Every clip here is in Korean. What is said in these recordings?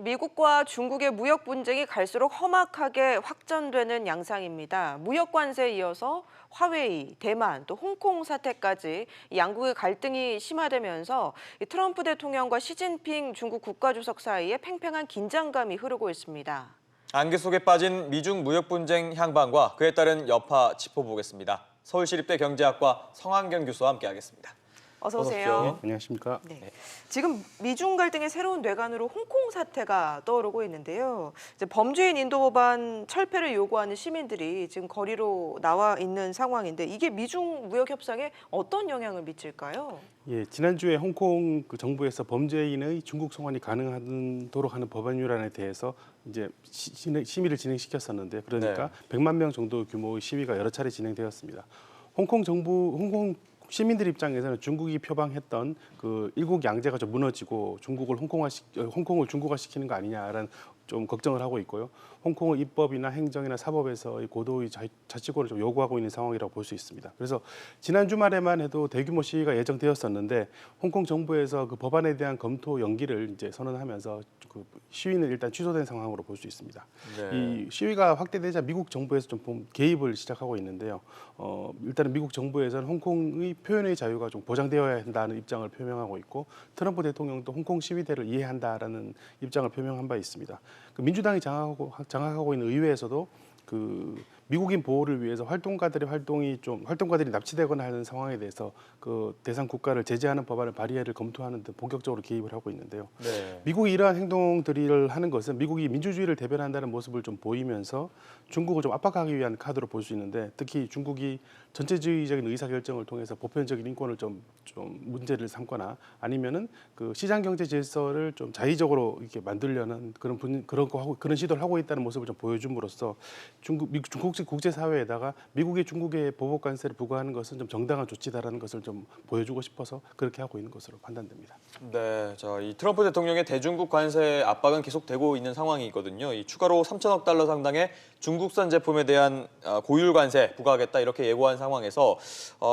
미국과 중국의 무역 분쟁이 갈수록 험악하게 확전되는 양상입니다. 무역 관세에 이어서 화웨이, 대만, 또 홍콩 사태까지 양국의 갈등이 심화되면서 트럼프 대통령과 시진핑 중국 국가주석 사이에 팽팽한 긴장감이 흐르고 있습니다. 안개 속에 빠진 미중 무역 분쟁 향방과 그에 따른 여파 짚어보겠습니다. 서울시립대 경제학과 성한경 교수와 함께하겠습니다. 어서 어서 오세요. 오십시오. 안녕하십니까. 네. 지금 미중 갈등의 새로운 뇌관으로 홍콩 사태가 떠오르고 있는데요. 이제 범죄인 인도 법안 철폐를 요구하는 시민들이 지금 거리로 나와 있는 상황인데 이게 미중 무역 협상에 어떤 영향을 미칠까요? 예, 지난주에 홍콩 정부에서 범죄인의 중국 송환이 가능하도록 하는 법안 유란에 대해서 이제 심의를 진행시켰었는데 그러니까 100만 명 정도 규모의 시위가 여러 차례 진행되었습니다. 홍콩 시민들 입장에서는 중국이 표방했던 그 일국 양제가 좀 무너지고 홍콩을 중국화시키는 거 아니냐라는 좀 걱정을 하고 있고요. 홍콩의 입법이나 행정이나 사법에서의 고도의 자치권을 좀 요구하고 있는 상황이라고 볼 수 있습니다. 그래서 지난 주말에만 해도 대규모 시위가 예정되었었는데 홍콩 정부에서 그 법안에 대한 검토 연기를 이제 선언하면서 그 시위는 일단 취소된 상황으로 볼 수 있습니다. 네. 이 시위가 확대되자 미국 정부에서 좀 개입을 시작하고 있는데요. 일단은 미국 정부에서는 홍콩의 표현의 자유가 좀 보장되어야 한다는 입장을 표명하고 있고 트럼프 대통령도 홍콩 시위대를 이해한다라는 입장을 표명한 바 있습니다. 그 민주당이 장악하고 있는 의회에서도 그 미국인 보호를 위해서 활동가들이 납치되거나 하는 상황에 대해서 그 대상 국가를 제재하는 법안을 발의를 검토하는 등 본격적으로 개입을 하고 있는데요. 네. 미국이 이러한 행동들을 하는 것은 미국이 민주주의를 대변한다는 모습을 좀 보이면서 중국을 좀 압박하기 위한 카드로 볼 수 있는데 특히 중국이 전체주의적인 의사결정을 통해서 보편적인 인권을 좀 문제를 삼거나 아니면은 그 시장 경제 질서를 좀 자의적으로 이렇게 만들려는 그런 시도를 하고 있다는 모습을 좀 보여줌으로써 중국 국제사회에다가 미국이 중국에 보복 관세를 부과하는 것은 좀 정당한 조치다라는 것을 좀 보여주고 싶어서 그렇게 하고 있는 것으로 판단됩니다. 네, 이 트럼프 대통령의 대중국 관세 압박은 계속되고 있는 상황이거든요. 이 추가로 3천억 달러 상당의 중국산 제품에 대한 고율 관세 부과하겠다 이렇게 예고한 상황에서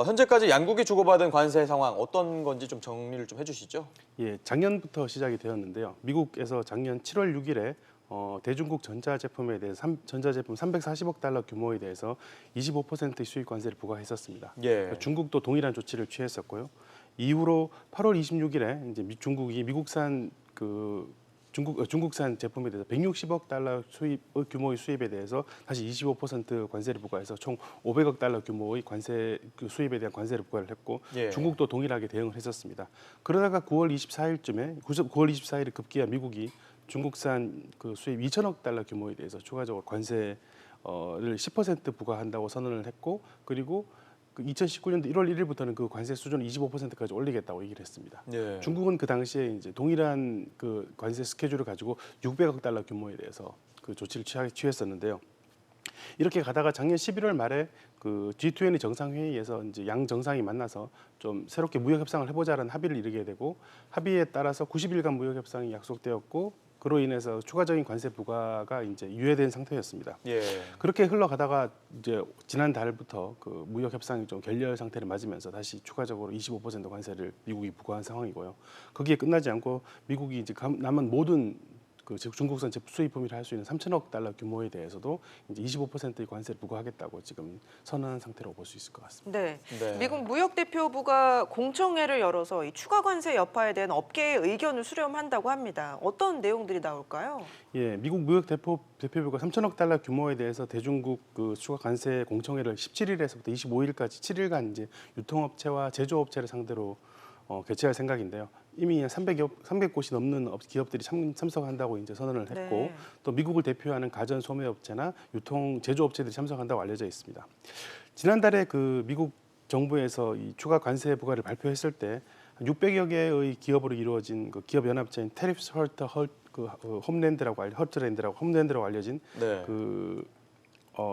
현재까지 양국이 주고받은 관세 상황 어떤 건지 좀 정리를 좀 해주시죠. 예, 작년부터 시작이 되었는데요. 미국에서 작년 7월 6일에 대중국 전자제품에 대해서 전자제품 340억 달러 규모에 대해서 25%의 수입 관세를 부과했었습니다. 예. 중국도 동일한 조치를 취했었고요. 이후로 8월 26일에 이제 중국이 미국산 중국산 제품에 대해서 160억 달러 규모의 수입에 대해서 다시 25% 관세를 부과해서 총 500억 달러 규모의 수입에 대한 관세를 부과를 했고 예. 중국도 동일하게 대응을 했었습니다. 그러다가 9월 24일에 급기야 미국이 중국산 그 수입 2천억 달러 규모에 대해서 추가적으로 관세를 10% 부과한다고 선언을 했고 그리고 2019년도 1월 1일부터는 그 관세 수준을 25%까지 올리겠다고 얘기를 했습니다. 네. 중국은 그 당시에 이제 동일한 그 관세 스케줄을 가지고 600억 달러 규모에 대해서 그 조치를 취했었는데요. 이렇게 가다가 작년 11월 말에 그 G20 정상회의에서 이제 양 정상이 만나서 좀 새롭게 무역 협상을 해보자라는 합의를 이루게 되고 합의에 따라서 90일간 무역 협상이 약속되었고 그로 인해서 추가적인 관세 부과가 이제 유예된 상태였습니다. 예. 그렇게 흘러가다가 이제 지난 달부터 그 무역 협상이 좀 결렬 상태를 맞으면서 다시 추가적으로 25% 관세를 미국이 부과한 상황이고요. 거기에 끝나지 않고 미국이 이제 남은 모든 그 중국산 수입품이라 할 수 있는 3천억 달러 규모에 대해서도 이제 25%의 관세를 부과하겠다고 지금 선언한 상태로 볼 수 있을 것 같습니다. 네. 네. 미국 무역대표부가 공청회를 열어서 이 추가 관세 여파에 대한 업계의 의견을 수렴한다고 합니다. 어떤 내용들이 나올까요? 예, 미국 무역 대표부가 3천억 달러 규모에 대해서 대중국 그 추가 관세 공청회를 17일에서부터 25일까지 7일간 이제 유통업체와 제조업체를 상대로 개최할 생각인데요. 이미 300곳이 넘는 기업들이 참석한다고 이제 선언을 했고 네. 또 미국을 대표하는 가전 소매업체나 유통 제조업체들이 참석한다고 알려져 있습니다. 지난달에 그 미국 정부에서 이 추가 관세 부과를 발표했을 때 600여 개의 기업으로 이루어진 그 기업 연합체인 테리프스 홈랜드라고 알려진 네.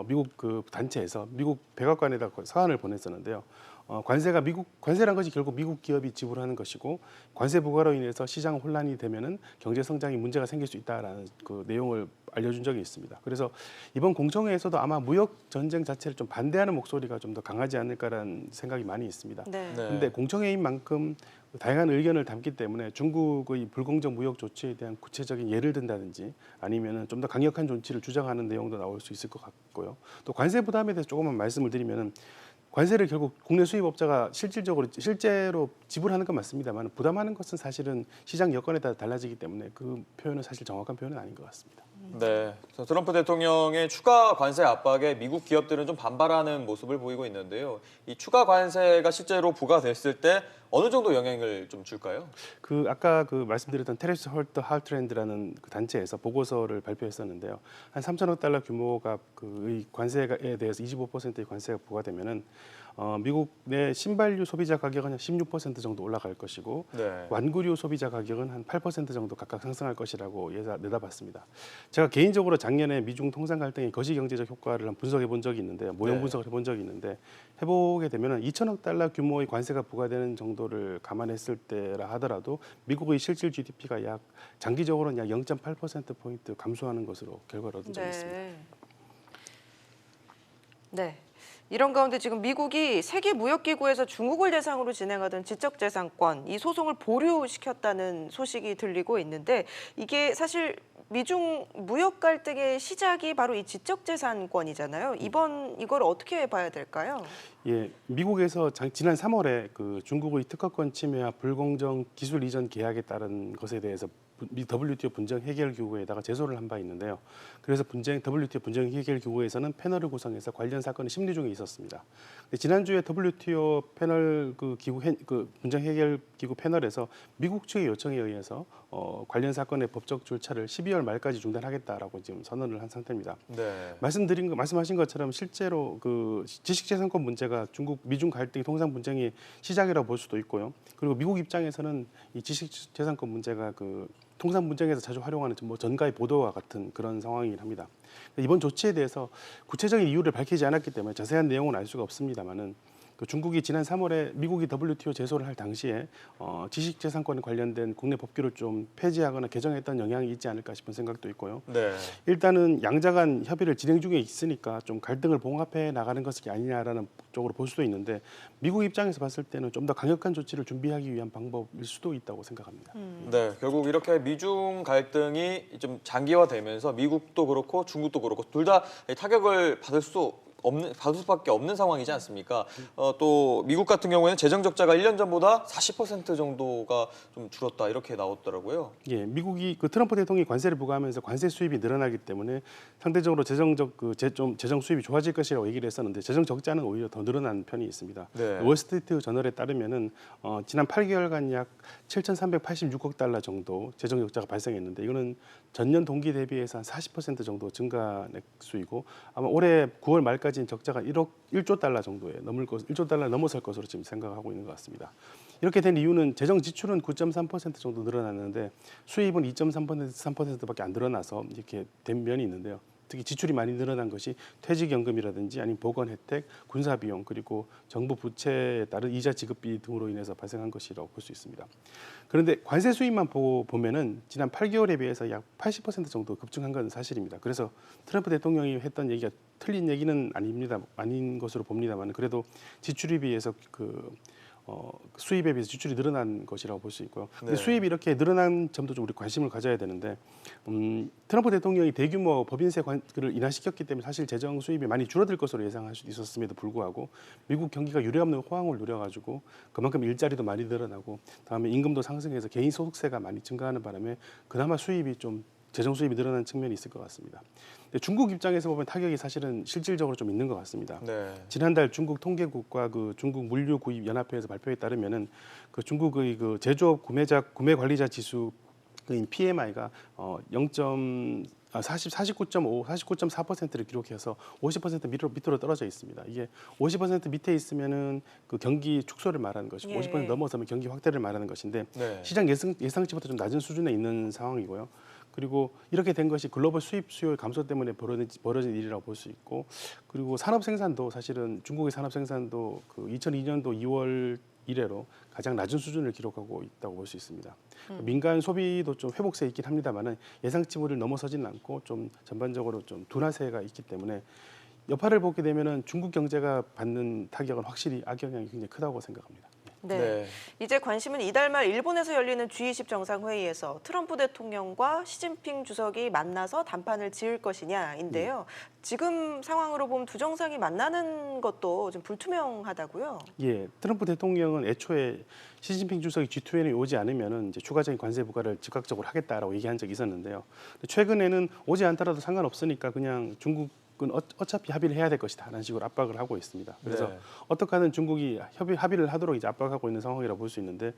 미국 그 단체에서 미국 백악관에다 사안을 보냈었는데요. 관세란 것이 결국 미국 기업이 지불하는 것이고 관세 부과로 인해서 시장 혼란이 되면은 경제 성장에 문제가 생길 수 있다라는 그 내용을 알려준 적이 있습니다. 그래서 이번 공청회에서도 아마 무역 전쟁 자체를 좀 반대하는 목소리가 좀 더 강하지 않을까라는 생각이 많이 있습니다. 네. 그런데 공청회인 만큼 다양한 의견을 담기 때문에 중국의 불공정 무역 조치에 대한 구체적인 예를 든다든지 아니면은 좀 더 강력한 조치를 주장하는 내용도 나올 수 있을 것 같고요. 또 관세 부담에 대해서 조금만 말씀을 드리면은 관세를 결국 국내 수입업자가 실제로 지불하는 건 맞습니다만 부담하는 것은 사실은 시장 여건에 따라 달라지기 때문에 그 표현은 사실 정확한 표현은 아닌 것 같습니다. 네, 그래서 트럼프 대통령의 추가 관세 압박에 미국 기업들은 좀 반발하는 모습을 보이고 있는데요. 이 추가 관세가 실제로 부과됐을 때 어느 정도 영향을 좀 줄까요? 아까 말씀드렸던 테레스 헐트 하트랜드라는 그 단체에서 보고서를 발표했었는데요. 한 3천억 달러 규모가 의 관세에 대해서 25%의 관세가 부과되면은 미국 내 신발류 소비자 가격은 한 16% 정도 올라갈 것이고 네. 완구류 소비자 가격은 한 8% 정도 각각 상승할 것이라고 내다봤습니다. 제가 개인적으로 작년에 미중 통상 갈등의 거시 경제적 효과를 분석해 본 적이 있는데요. 모형 네. 분석을 해본 적이 있는데 해보게 되면은 2천억 달러 규모의 관세가 부과되는 정도를 감안했을 때라 하더라도 미국의 실질 GDP가 장기적으로는 약 0.8% 포인트 감소하는 것으로 결과를 얻은 적이 있습니다. 네. 이런 가운데 지금 미국이 세계무역기구에서 중국을 대상으로 진행하던 지적재산권 이 소송을 보류시켰다는 소식이 들리고 있는데 이게 사실 미중 무역 갈등의 시작이 바로 이 지적재산권이잖아요. 이걸 어떻게 봐야 될까요? 예, 미국에서 지난 3월에 중국의 특허권 침해와 불공정 기술 이전 계약에 따른 것에 대해서 WTO 분쟁 해결 기구에다가 제소를 한 바 있는데요. 그래서 WTO 분쟁 해결 기구에서는 패널을 구성해서 관련 사건이 심리 중에 있었습니다. 지난주에 WTO 패널 분쟁 해결 기구 패널에서 미국 측의 요청에 의해서 관련 사건의 법적 절차를 12월 말까지 중단하겠다라고 지금 선언을 한 상태입니다. 네. 말씀하신 것처럼 실제로 지식재산권 문제가 미중 갈등의 통상 분쟁의 시작이라고 볼 수도 있고요. 그리고 미국 입장에서는 이 지식재산권 문제가 통상 분쟁에서 자주 활용하는 전가의 보도와 같은 그런 상황이긴 합니다. 이번 조치에 대해서 구체적인 이유를 밝히지 않았기 때문에 자세한 내용은 알 수가 없습니다만은 중국이 지난 3월에 미국이 WTO 제소를 할 당시에 지식재산권 관련된 국내 법규를 좀 폐지하거나 개정했던 영향이 있지 않을까 싶은 생각도 있고요. 네. 일단은 양자 간 협의를 진행 중에 있으니까 좀 갈등을 봉합해 나가는 것이 아니냐라는 쪽으로 볼 수도 있는데 미국 입장에서 봤을 때는 좀 더 강력한 조치를 준비하기 위한 방법일 수도 있다고 생각합니다. 네, 결국 이렇게 미중 갈등이 좀 장기화되면서 미국도 그렇고 중국도 그렇고 둘 다 타격을 받을 수밖에 없는 상황이지 않습니까? 또 미국 같은 경우에는 재정 적자가 1년 전보다 40% 정도가 좀 줄었다 이렇게 나왔더라고요. 예, 미국이 트럼프 대통령이 관세를 부과하면서 관세 수입이 늘어나기 때문에 상대적으로 재정 수입이 좋아질 것이라고 얘기를 했었는데 재정 적자는 오히려 더 늘어난 편이 있습니다. 네. 월스트리트 저널에 따르면은 지난 8개월간 약 7,386억 달러 정도 재정 적자가 발생했는데 이거는 전년 동기 대비해서 한 40% 정도 증가 액수이고 아마 올해 9월 말까지 적자가 1조 달러 정도에 1조 달러 넘어설 것으로 지금 생각하고 있는 것 같습니다. 이렇게 된 이유는 재정 지출은 9.3% 정도 늘어났는데 수입은 2.3%밖에 안 늘어나서 이렇게 된 면이 있는데요. 특히 지출이 많이 늘어난 것이 퇴직연금이라든지 아니면 보건 혜택, 군사 비용 그리고 정부 부채에 따른 이자 지급비 등으로 인해서 발생한 것이라고 볼 수 있습니다. 그런데 관세 수입만 보면은 지난 8개월에 비해서 약 80% 정도 급증한 건 사실입니다. 그래서 트럼프 대통령이 했던 얘기가 틀린 얘기는 아닌 것으로 봅니다만 그래도 지출에 비해서 수입에 비해서 지출이 늘어난 것이라고 볼 수 있고요. 근데 네. 수입이 이렇게 늘어난 점도 좀 우리 관심을 가져야 되는데 트럼프 대통령이 대규모 법인세를 인하시켰기 때문에 사실 재정 수입이 많이 줄어들 것으로 예상할 수 있었음에도 불구하고 미국 경기가 유례없는 호황을 누려가지고 그만큼 일자리도 많이 늘어나고 다음에 임금도 상승해서 개인 소득세가 많이 증가하는 바람에 그나마 재정 수입이 늘어난 측면이 있을 것 같습니다. 근데 중국 입장에서 보면 타격이 사실은 실질적으로 좀 있는 것 같습니다. 네. 지난달 중국 통계국과 중국 물류 구입 연합회에서 발표에 따르면은 중국의 제조업 구매 관리자 지수인 PMI가 49.4%를 기록해서 50% 밑으로 떨어져 있습니다. 이게 50% 밑에 있으면은 경기 축소를 말하는 것이고 예. 50% 넘어서면 경기 확대를 말하는 것인데 네. 시장 예상치보다 좀 낮은 수준에 있는 상황이고요. 그리고 이렇게 된 것이 글로벌 수입 수요 감소 때문에 벌어진 일이라고 볼 수 있고, 그리고 산업 생산도 사실은 중국의 산업 생산도 그 2002년도 2월 이래로 가장 낮은 수준을 기록하고 있다고 볼 수 있습니다. 민간 소비도 좀 회복세 있긴 합니다만은 예상치를 넘어서지는 않고 좀 전반적으로 좀 둔화세가 있기 때문에 여파를 보게 되면은 중국 경제가 받는 타격은 확실히 악영향이 굉장히 크다고 생각합니다. 네. 네. 이제 관심은 이달 말 일본에서 열리는 G20 정상회의에서 트럼프 대통령과 시진핑 주석이 만나서 담판을 지을 것이냐인데요. 지금 상황으로 보면 두 정상이 만나는 것도 좀 불투명하다고요. 예, 트럼프 대통령은 애초에 시진핑 주석이 G20에 오지 않으면은 이제 추가적인 관세 부과를 즉각적으로 하겠다라고 얘기한 적이 있었는데요. 최근에는 오지 않더라도 상관없으니까 그냥 중국은 어차피 합의를 해야 될 것이다라는 식으로 압박을 하고 있습니다. 그래서 네. 어떻게 하든 중국이 합의를 하도록 이제 압박하고 있는 상황이라고 볼 수 있는데,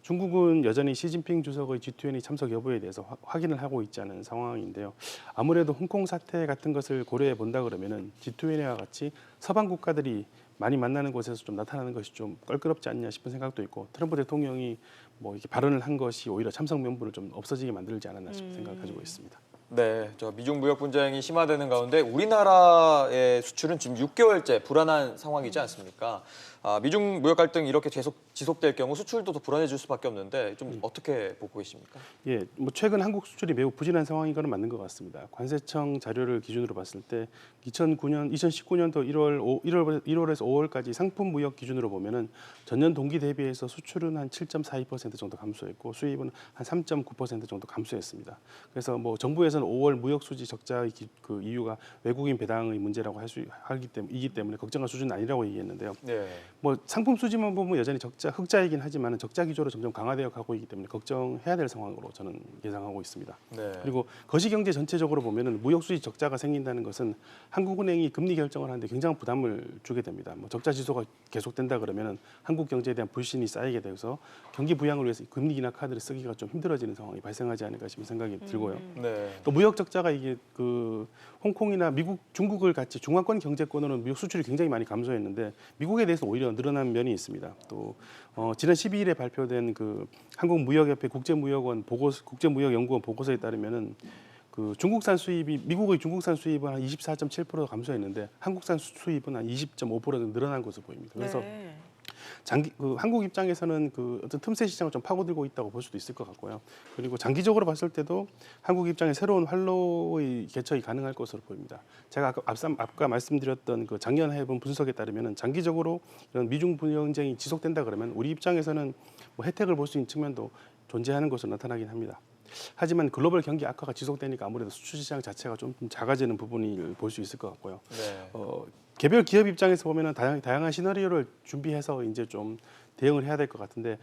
중국은 여전히 시진핑 주석의 G20 참석 여부에 대해서 확인을 하고 있지 않은 상황인데요. 아무래도 홍콩 사태 같은 것을 고려해 본다 그러면은 G20와 같이 서방 국가들이 많이 만나는 곳에서 좀 나타나는 것이 좀 껄끄럽지 않냐 싶은 생각도 있고, 트럼프 대통령이 뭐 이렇게 발언을 한 것이 오히려 참석 명분을 좀 없어지게 만들지 않았나 싶은 생각을 가지고 있습니다. 네, 저 미중 무역 분쟁이 심화되는 가운데 우리나라의 수출은 지금 6개월째 불안한 상황이지 않습니까? 미중 무역 갈등이 이렇게 계속 지속될 경우 수출도 더 불안해질 수밖에 없는데 좀 어떻게 보고 계십니까? 예, 뭐 최근 한국 수출이 매우 부진한 상황인 것은 맞는 것 같습니다. 관세청 자료를 기준으로 봤을 때 2019년도 1월에서 5월까지 상품 무역 기준으로 보면은 전년 동기 대비해서 수출은 한 7.42% 정도 감소했고 수입은 한 3.9% 정도 감소했습니다. 그래서 뭐 정부에서는 5월 무역 수지 적자의 그 이유가 외국인 배당의 문제라고 이기 때문에 걱정할 수준은 아니라고 얘기했는데요. 네. 뭐 상품 수지만 보면 여전히 흑자이긴 하지만 적자 기조로 점점 강화되어 가고 있기 때문에 걱정해야 될 상황으로 저는 예상하고 있습니다. 네. 그리고 거시경제 전체적으로 보면은 무역 수지 적자가 생긴다는 것은 한국은행이 금리 결정을 하는데 굉장한 부담을 주게 됩니다. 뭐 적자 지수가 계속된다 그러면은 한국 경제에 대한 불신이 쌓이게 돼서 경기 부양을 위해서 금리 인하 카드를 쓰기가 좀 힘들어지는 상황이 발생하지 않을까 싶은 생각이 들고요. 네. 또 무역 적자가 이게 그 홍콩이나 미국, 중국을 같이 중화권 경제권으로는 무역 수출이 굉장히 많이 감소했는데 미국에 대해서 오히려 늘어난 면이 있습니다. 또 지난 12일에 발표된 그 한국무역협회 국제무역연구원 보고서에 따르면은 그 중국산 수입이 미국의 중국산 수입은 한 24.7% 감소했는데 한국산 수입은 한 20.5% 늘어난 것으로 보입니다. 그래서 네. 한국 입장에서는 그 어떤 틈새 시장을 좀 파고들고 있다고 볼 수도 있을 것 같고요. 그리고 장기적으로 봤을 때도 한국 입장에 새로운 활로의 개척이 가능할 것으로 보입니다. 제가 아까 말씀드렸던 그 작년 해본 분석에 따르면 장기적으로 이런 미중 분쟁이 지속된다 그러면 우리 입장에서는 뭐 혜택을 볼 수 있는 측면도 존재하는 것으로 나타나긴 합니다. 하지만 글로벌 경기 악화가 지속되니까 아무래도 수출 시장 자체가 좀 작아지는 부분을 볼 수 있을 것 같고요. 네. 개별 기업 입장에서 보면은 다양한 시나리오를 준비해서 이제 좀 대응을 해야 될 것 같은데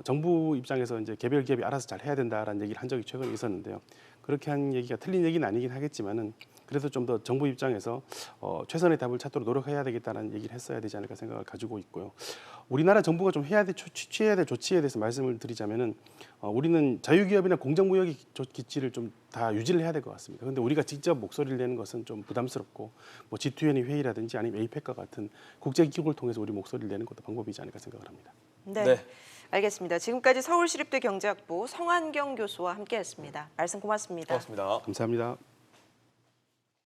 정부 입장에서 이제 개별 기업이 알아서 잘 해야 된다라는 얘기를 한 적이 최근에 있었는데요. 그렇게 한 얘기가 틀린 얘기는 아니긴 하겠지만은 그래도 좀 더 정부 입장에서 최선의 답을 찾도록 노력해야 되겠다는 얘기를 했어야 되지 않을까 생각을 가지고 있고요. 우리나라 정부가 좀 취해야 될 조치에 대해서 말씀을 드리자면은 우리는 자유기업이나 공정무역의 기치를 좀 다 유지를 해야 될 것 같습니다. 그런데 우리가 직접 목소리를 내는 것은 좀 부담스럽고 뭐 G20 회의라든지 아니면 APEC과 같은 국제기구를 통해서 우리 목소리를 내는 것도 방법이지 않을까 생각을 합니다. 네. 네. 알겠습니다. 지금까지 서울시립대 경제학부 성한경 교수와 함께했습니다. 말씀 고맙습니다. 고맙습니다. 감사합니다.